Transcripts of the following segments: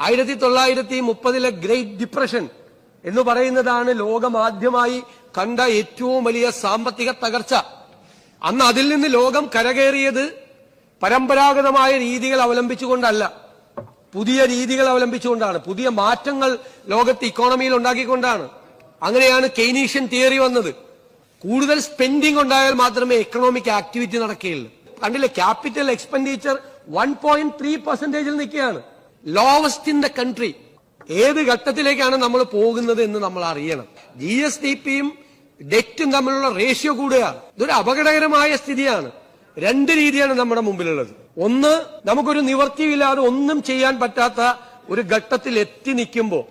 1930 great depression എന്ന് പറയുന്നതാണ് ലോകമാദ്യമായി കണ്ട ഏറ്റവും വലിയ സാമ്പത്തിക തകർച്ച. അന്ന് അതിൽ നിന്ന് ലോകം കരകയറിയത് പരമ്പരാഗതമായ രീതികൾ അവലംബിച്ചുകൊണ്ടല്ല, പുതിയ രീതികൾ അവലംബിച്ചുകൊണ്ടാണ്, പുതിയ മാറ്റങ്ങൾ ലോകത്ത് ഇക്കോണമിയിൽ ഉണ്ടാക്കിക്കൊണ്ടാണ്. അങ്ങനെയാണ് കെയ്നീഷ്യൻ തിയറി വന്നത്. കൂടുതൽ സ്പെൻഡിംഗ് ഉണ്ടായാൽ മാത്രമേ എക്കണോമിക് ആക്ടിവിറ്റി നടക്കുകയുള്ളൂ. കണ്ടില്ലേ, ക്യാപിറ്റൽ എക്സ്പെൻഡിച്ചർ 1.3% നിൽക്കുകയാണ്, ലോവസ്റ്റ് ഇൻ ദ കൺട്രി. ഏത് ഘട്ടത്തിലേക്കാണ് നമ്മൾ പോകുന്നത് എന്ന് നമ്മൾ അറിയണം. GSDPയും ഡെറ്റും തമ്മിലുള്ള റേഷ്യോ കൂടുകയാണ്. ഇതൊരു അപകടകരമായ സ്ഥിതിയാണ്. രണ്ട് രീതിയാണ് നമ്മുടെ മുമ്പിലുള്ളത്. ഒന്ന്, നമുക്കൊരു നിവൃത്തിയില്ലാതെ ഒന്നും ചെയ്യാൻ പറ്റാത്ത ഒരു ഘട്ടത്തിൽ എത്തി നിൽക്കുമ്പോൾ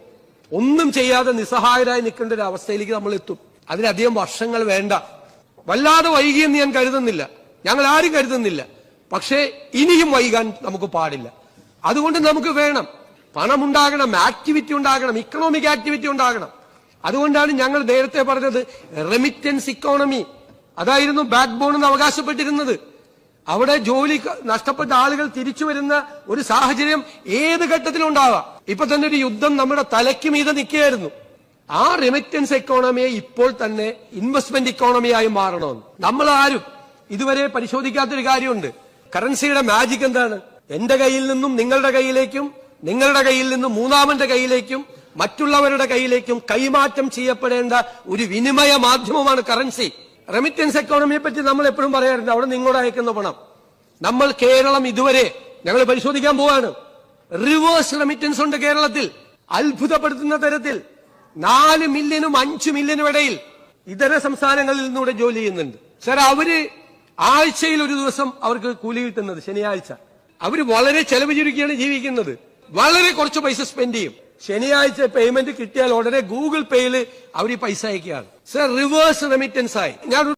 ഒന്നും ചെയ്യാതെ നിസ്സഹായരായി നിൽക്കേണ്ട ഒരു അവസ്ഥയിലേക്ക് നമ്മൾ എത്തും. അതിനധികം വർഷങ്ങൾ വേണ്ട. വല്ലാതെ വൈകിയെന്ന് ഞാൻ കരുതുന്നില്ല, ഞങ്ങൾ ആരും കരുതുന്നില്ല. പക്ഷേ ഇനിയും വൈകാൻ നമുക്ക് പാടില്ല. അതുകൊണ്ട് നമുക്ക് വേണം, പണമുണ്ടാകണം, ആക്ടിവിറ്റി ഉണ്ടാകണം, ഇക്കണോമിക് ആക്ടിവിറ്റി ഉണ്ടാകണം. അതുകൊണ്ടാണ് ഞങ്ങൾ നേരത്തെ പറഞ്ഞത് റെമിറ്റൻസ് ഇക്കോണമി, അതായിരുന്നു ബാക്ക് ബോൺ എന്ന് അവകാശപ്പെട്ടിരുന്നത്. അവിടെ ജോലി നഷ്ടപ്പെട്ട ആളുകൾ തിരിച്ചു വരുന്ന ഒരു സാഹചര്യം ഏത് ഘട്ടത്തിലും ഉണ്ടാവാം. ഇപ്പൊ തന്നെ ഒരു യുദ്ധം നമ്മുടെ തലയ്ക്ക് മീതെ നിൽക്കുകയായിരുന്നു. ആ റെമിറ്റൻസ് എക്കോണമിയെ ഇപ്പോൾ തന്നെ ഇൻവെസ്റ്റ്മെന്റ് ഇക്കോണമിയായി മാറണമെന്ന് നമ്മൾ ആരും ഇതുവരെ പരിശോധിക്കാത്തൊരു കാര്യമുണ്ട്. കറൻസിയുടെ മാജിക് എന്താണ്? എന്റെ കയ്യിൽ നിന്നും നിങ്ങളുടെ കയ്യിലേക്കും, നിങ്ങളുടെ കയ്യിൽ നിന്നും മൂന്നാമന്റെ കയ്യിലേക്കും, മറ്റുള്ളവരുടെ കയ്യിലേക്കും കൈമാറ്റം ചെയ്യപ്പെടേണ്ട ഒരു വിനിമയ മാധ്യമമാണ് കറൻസി. റെമിറ്റൻസ് എക്കോണമിയെ പറ്റി നമ്മൾ എപ്പോഴും പറയാറുണ്ട്, അവിടെ നിങ്ങളോട് അയക്കുന്ന പണം. നമ്മൾ കേരളം ഇതുവരെ ഞങ്ങൾ പരിശോധിക്കാൻ പോവാണ്. റിവേഴ്സ് റെമിറ്റൻസ് ഉണ്ട് കേരളത്തിൽ, അത്ഭുതപ്പെടുത്തുന്ന തരത്തിൽ. 4 മില്യനും 5 മില്യനും ഇടയിൽ ഇതര സംസ്ഥാനങ്ങളിൽ നിന്നൂടെ ജോലി ചെയ്യുന്നുണ്ട്. സർ, അവര് ആഴ്ചയിൽ ഒരു ദിവസം അവർക്ക് കൂലി കിട്ടുന്നത് ശനിയാഴ്ച. അവര് വളരെ ചെലവ് ചുരുക്കിയാണ് ജീവിക്കുന്നത്. വളരെ കുറച്ച് പൈസ സ്പെൻഡ് ചെയ്യും. ശനിയാഴ്ച പേയ്മെന്റ് കിട്ടിയാൽ ഉടനെ ഗൂഗിൾ പേയിൽ അവർ ഈ പൈസ അയക്കുകയാണ്. സർ, റിവേഴ്സ് റെമിറ്റൻസ് ആയി. ഞാൻ